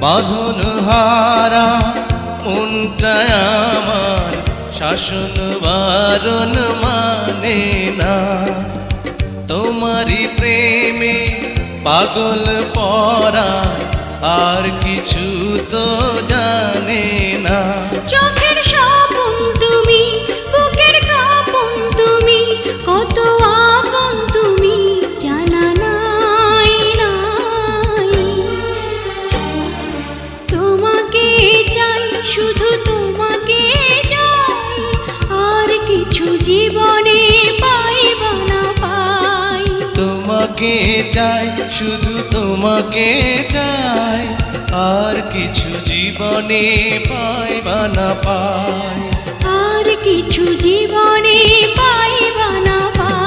বাঁধন হারা মনটা আমার শাসন বারণ মানে না। তোমারই প্রেমে পাগল পরা আর কিছু তো জানে না। চোখের স্বপন তুমি, বুকের কাঁপন তুমি, কত আপন তুমি জানা নাই নাই। তোমাকে চাই, শুধু তোমাকে চাই, আর কিছু জীবনে পাইব না পাই। তোমাকে চাই, শুধু তোমাকে চাই, আর কিছু জীবনে পাইবা না পাই। আর কিছু জীবনে পাইব না পাই।